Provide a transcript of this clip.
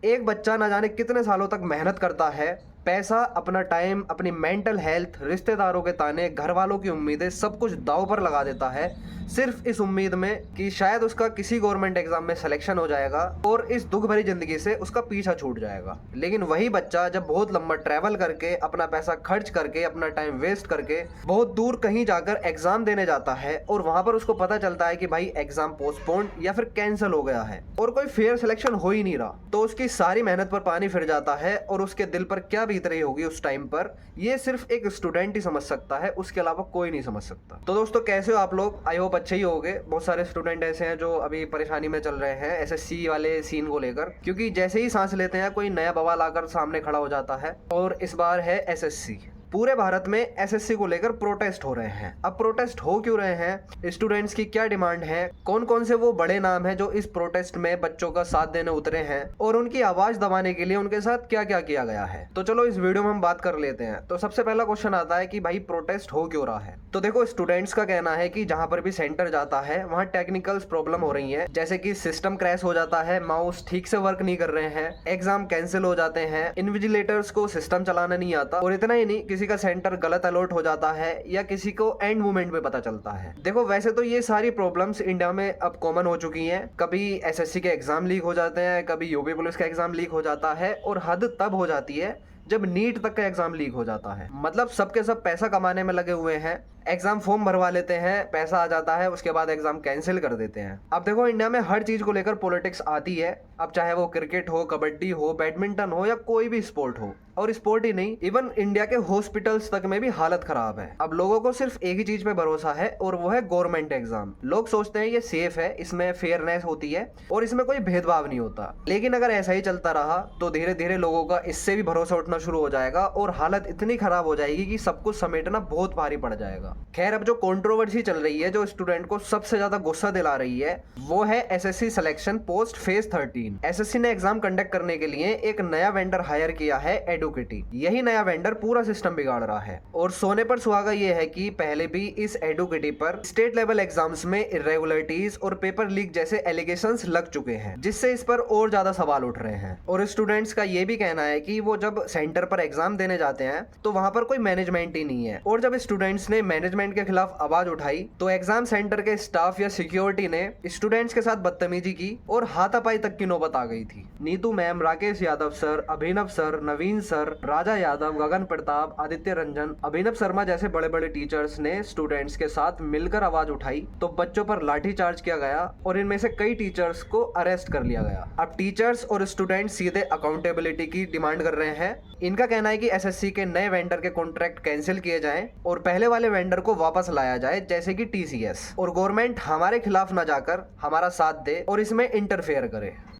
एक बच्चा ना जाने कितने सालों तक मेहनत करता है, पैसा, अपना टाइम, अपनी मेंटल हेल्थ, रिश्तेदारों के ताने, घर वालों की उम्मीदें, सब कुछ दांव पर लगा देता है सिर्फ इस उम्मीद में कि शायद उसका किसी गवर्नमेंट एग्जाम में सिलेक्शन हो जाएगा और इस दुख भरी जिंदगी से उसका पीछा छूट जाएगा। लेकिन वही बच्चा जब बहुत लंबा ट्रैवल करके, अपना पैसा खर्च करके, अपना टाइम वेस्ट करके बहुत दूर कहीं जाकर एग्जाम देने जाता है और वहां पर उसको पता चलता है कि भाई एग्जाम पोस्टपोन्ड या फिर कैंसिल हो गया है और कोई फेयर सिलेक्शन हो ही नहीं रहा, तो उसकी सारी मेहनत पर पानी फिर जाता है और उसके दिल पर क्या बीत रही होगी उस टाइम पर, ये सिर्फ एक स्टूडेंट ही समझ सकता है, उसके अलावा कोई नहीं समझ सकता। तो दोस्तों कैसे हो आप लोग? आई होप अच्छे ही होगे। बहुत सारे स्टूडेंट ऐसे हैं जो अभी परेशानी में चल रहे हैं एसएससी वाले सीन को लेकर, क्योंकि जैसे ही सांस लेते हैं कोई नया बवाल आकर सामने खड़ा हो जाता है और इस बार है एसएससी। पूरे भारत में एसएससी को लेकर प्रोटेस्ट हो रहे हैं। अब प्रोटेस्ट हो क्यों रहे हैं, स्टूडेंट्स की क्या डिमांड है, कौन कौन से वो बड़े नाम हैं जो इस प्रोटेस्ट में बच्चों का साथ देने उतरे हैं और उनकी आवाज दबाने के लिए उनके साथ क्या क्या किया गया है, तो चलो इस वीडियो में हम बात कर लेते हैं। तो सबसे पहला क्वेश्चन आता है कि भाई प्रोटेस्ट हो क्यों रहा है। तो देखो, स्टूडेंट्स का कहना है कि जहां पर भी सेंटर जाता है वहां टेक्निकल प्रॉब्लम हो रही है, जैसे कि सिस्टम क्रैश हो जाता है, माउस ठीक से वर्क नहीं कर रहे हैं, एग्जाम कैंसिल हो जाते हैं, इन्विजिलेटर्स को सिस्टम चलाना नहीं आता, और इतना ही नहीं, किसी का सेंटर गलत अलर्ट हो जाता है या किसी को एंड मोमेंट में पता चलता है। देखो वैसे तो ये सारी प्रॉब्लम्स इंडिया में अब कॉमन हो चुकी हैं। कभी एसएससी के एग्जाम लीक हो जाते हैं, कभी यूपी पुलिस का एग्जाम लीक हो जाता है, और हद तब हो जाती है जब नीट तक का एग्जाम लीक हो जाता है। मतलब सबके सब पैसा कमाने में लगे हुए हैं, एग्जाम फॉर्म भरवा लेते हैं, पैसा आ जाता है, उसके बाद एग्जाम कैंसिल कर देते हैं। अब देखो इंडिया में हर चीज को लेकर पॉलिटिक्स आती है, अब चाहे वो क्रिकेट हो, कबड्डी हो, बैडमिंटन हो या कोई भी स्पोर्ट हो। और स्पोर्ट ही नहीं, इवन इंडिया के हॉस्पिटल्स तक में भी हालत खराब है। अब लोगों को सिर्फ एक ही चीज पे भरोसा है और वो है गवर्नमेंट एग्जाम। लोग सोचते हैं ये सेफ है, इसमें फेयरनेस होती है और इसमें कोई भेदभाव नहीं होता। लेकिन अगर ऐसा ही चलता रहा तो धीरे धीरे लोगों का इससे भी भरोसा उठना शुरू हो जाएगा और हालत इतनी खराब हो जाएगी कि सब कुछ समेटना बहुत भारी पड़ जाएगा। खैर, अब जो कंट्रोवर्सी चल रही है, जो स्टूडेंट को सबसे ज्यादा गुस्सा दिला रही है, वो है SSC selection post phase 13। SSC ने एग्जाम कंडक्ट करने के लिए एक नया वेंडर हायर किया है, एडुकेटी। यही नया वेंडर पूरा सिस्टम बिगाड़ रहा है और सोने पर सुहागा ये है कि पहले भी इस एडुकेटी पर स्टेट लेवल एग्जाम्स में इरेगुलरिटीज और पेपर लीक जैसे एलिगेशंस लग चुके हैं, जिससे इस पर और ज्यादा सवाल उठ रहे हैं। और स्टूडेंट्स का ये भी कहना है कि वो जब सेंटर पर एग्जाम देने जाते हैं तो वहां पर कोई मैनेजमेंट ही नहीं है, और जब स्टूडेंट्स ने मैनेजमेंट के खिलाफ आवाज उठाई तो एग्जाम सेंटर के स्टाफ या सिक्योरिटी ने स्टूडेंट्स के साथ बदतमीजी की और हाथापाई तक की नौबत आ गई थी। नीतू मैम, राकेश यादव सर, अभिनव सर, नवीन सर, राजा यादव, गगन प्रताप, आदित्य रंजन, अभिनव शर्मा जैसे बड़े बड़े टीचर्स ने स्टूडेंट्स के साथ मिलकर आवाज उठाई तो बच्चों पर लाठीचार्ज किया गया और इनमें से कई टीचर्स को अरेस्ट कर लिया गया। अब टीचर्स और स्टूडेंट्स सीधे अकाउंटेबिलिटी की डिमांड कर रहे हैं। इनका कहना है कि एसएससी के नए वेंडर के कॉन्ट्रैक्ट कैंसिल किए जाएं और पहले वाले वेंडर को वापस लाया जाए, जैसे कि टीसीएस, और गवर्नमेंट हमारे खिलाफ ना जाकर हमारा साथ दे और इसमें इंटरफेयर करे।